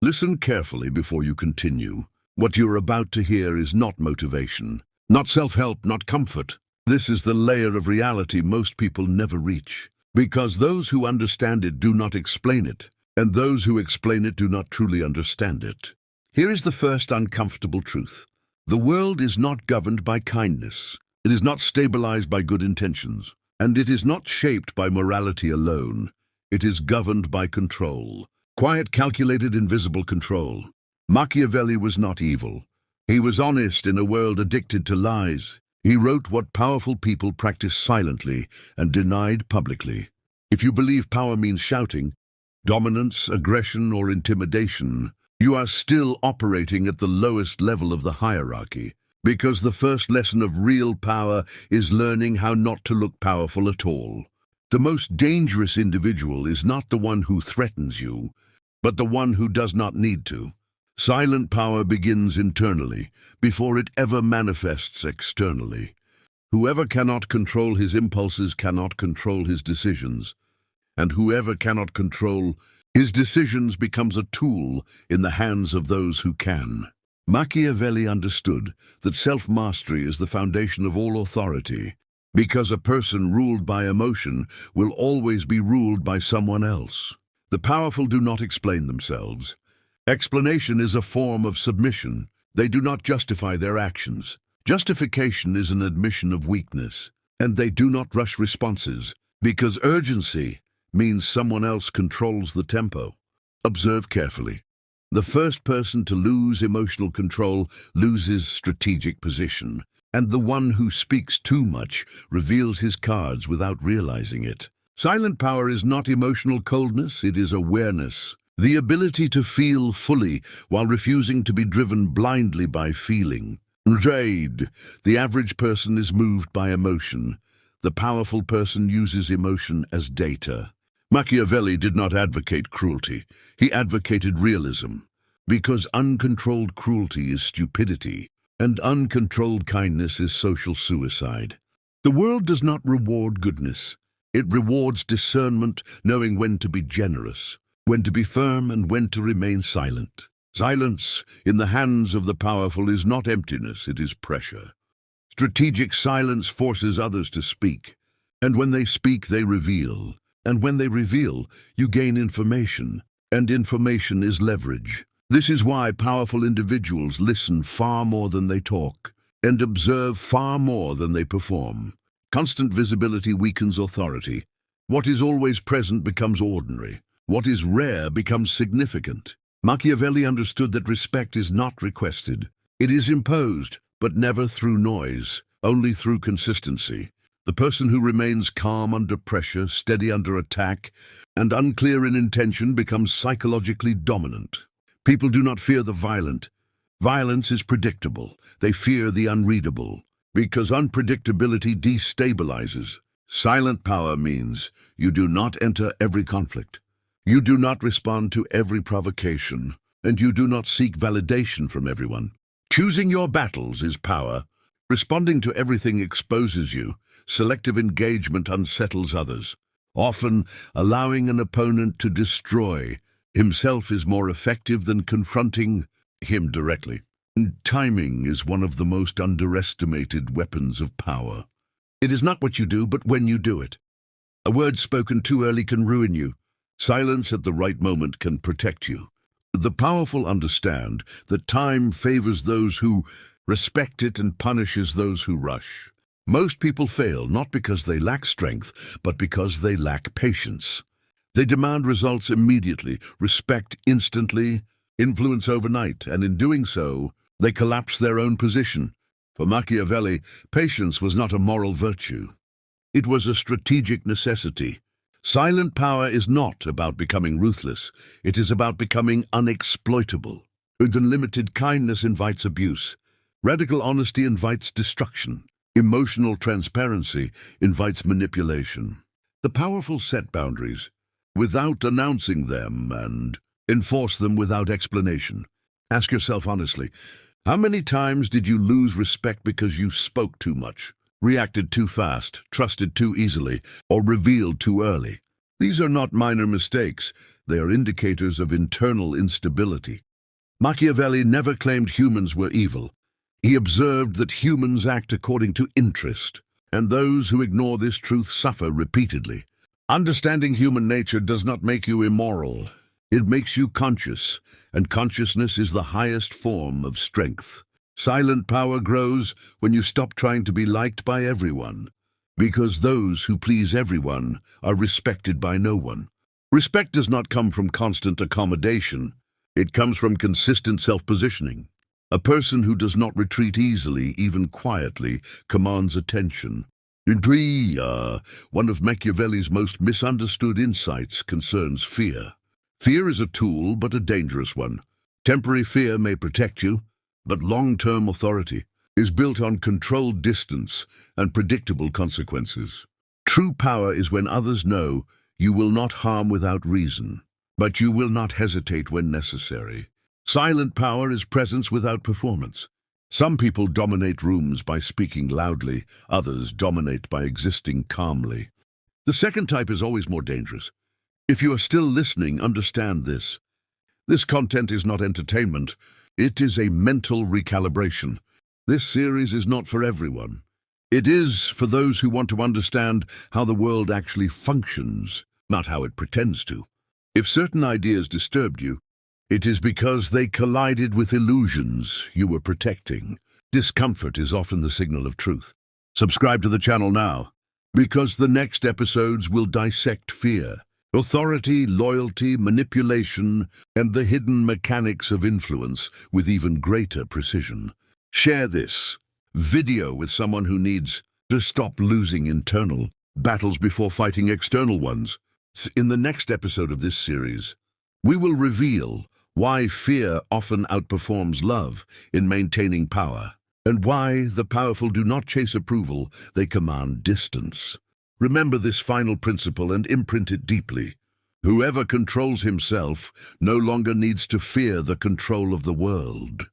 Listen carefully before you continue. What you're about to hear is not motivation, not self-help, not comfort. This is the layer of reality most people never reach, because those who understand it do not explain it, and those who explain it do not truly understand it. Here is the first uncomfortable truth. The world is not governed by kindness. It is not stabilized by good intentions, and it is not shaped by morality alone. It is governed by control. Quiet, calculated, invisible control. Machiavelli was not evil. He was honest in a world addicted to lies. He wrote what powerful people practice silently and denied publicly. If you believe power means shouting, dominance, aggression, or intimidation, you are still operating at the lowest level of the hierarchy, because the first lesson of real power is learning how not to look powerful at all. The most dangerous individual is not the one who threatens you, but the one who does not need to. Silent power begins internally, before it ever manifests externally. Whoever cannot control his impulses cannot control his decisions, and whoever cannot control his decisions becomes a tool in the hands of those who can. Machiavelli understood that self-mastery is the foundation of all authority, because a person ruled by emotion will always be ruled by someone else. The powerful do not explain themselves. Explanation is a form of submission. They do not justify their actions. Justification is an admission of weakness, and they do not rush responses, because urgency means someone else controls the tempo. Observe carefully. The first person to lose emotional control loses strategic position, and the one who speaks too much reveals his cards without realizing it. Silent power is not emotional coldness, it is awareness. The ability to feel fully while refusing to be driven blindly by feeling. Restraint. The average person is moved by emotion. The powerful person uses emotion as data. Machiavelli did not advocate cruelty. He advocated realism, because uncontrolled cruelty is stupidity, and uncontrolled kindness is social suicide. The world does not reward goodness. It rewards discernment, knowing when to be generous, when to be firm, and when to remain silent. Silence in the hands of the powerful is not emptiness, it is pressure. Strategic silence forces others to speak, and when they speak, they reveal. And when they reveal, you gain information, and information is leverage. This is why powerful individuals listen far more than they talk, and observe far more than they perform. Constant visibility weakens authority. What is always present becomes ordinary. What is rare becomes significant. Machiavelli understood that respect is not requested. It is imposed, but never through noise, only through consistency. The person who remains calm under pressure, steady under attack, and unclear in intention becomes psychologically dominant. People do not fear the violent. Violence is predictable. They fear the unreadable, because unpredictability destabilizes. Silent power means you do not enter every conflict. You do not respond to every provocation, and you do not seek validation from everyone. Choosing your battles is power. Responding to everything exposes you. Selective engagement unsettles others. Often, allowing an opponent to destroy himself is more effective than confronting him directly. And timing is one of the most underestimated weapons of power. It is not what you do, but when you do it. A word spoken too early can ruin you. Silence at the right moment can protect you. The powerful understand that time favors those who respect it and punishes those who rush. Most people fail not because they lack strength, but because they lack patience. They demand results immediately, respect instantly, influence overnight, and in doing so, they collapse their own position. For Machiavelli, patience was not a moral virtue. It was a strategic necessity. Silent power is not about becoming ruthless. It is about becoming unexploitable. Unlimited kindness invites abuse. Radical honesty invites destruction. Emotional transparency invites manipulation. The powerful set boundaries without announcing them and enforce them without explanation. Ask yourself honestly, how many times did you lose respect because you spoke too much, reacted too fast, trusted too easily, or revealed too early? These are not minor mistakes. They are indicators of internal instability. Machiavelli never claimed humans were evil. He observed that humans act according to interest, and those who ignore this truth suffer repeatedly. Understanding human nature does not make you immoral. It makes you conscious, and consciousness is the highest form of strength. Silent power grows when you stop trying to be liked by everyone, because those who please everyone are respected by no one. Respect does not come from constant accommodation. It comes from consistent self-positioning. A person who does not retreat easily, even quietly, commands attention. One of Machiavelli's most misunderstood insights concerns fear. Fear is a tool, but a dangerous one. Temporary fear may protect you, but long-term authority is built on controlled distance and predictable consequences. True power is when others know you will not harm without reason, but you will not hesitate when necessary. Silent power is presence without performance. Some people dominate rooms by speaking loudly, others dominate by existing calmly. The second type is always more dangerous. If you are still listening, understand this. This content is not entertainment. It is a mental recalibration. This series is not for everyone. It is for those who want to understand how the world actually functions, not how it pretends to. If certain ideas disturbed you, it is because they collided with illusions you were protecting. Discomfort is often the signal of truth. Subscribe to the channel now, because the next episodes will dissect fear, authority, loyalty, manipulation, and the hidden mechanics of influence with even greater precision. Share this video with someone who needs to stop losing internal battles before fighting external ones. In the next episode of this series, we will reveal why fear often outperforms love in maintaining power, and why the powerful do not chase approval, they command distance. Remember this final principle and imprint it deeply. Whoever controls himself no longer needs to fear the control of the world.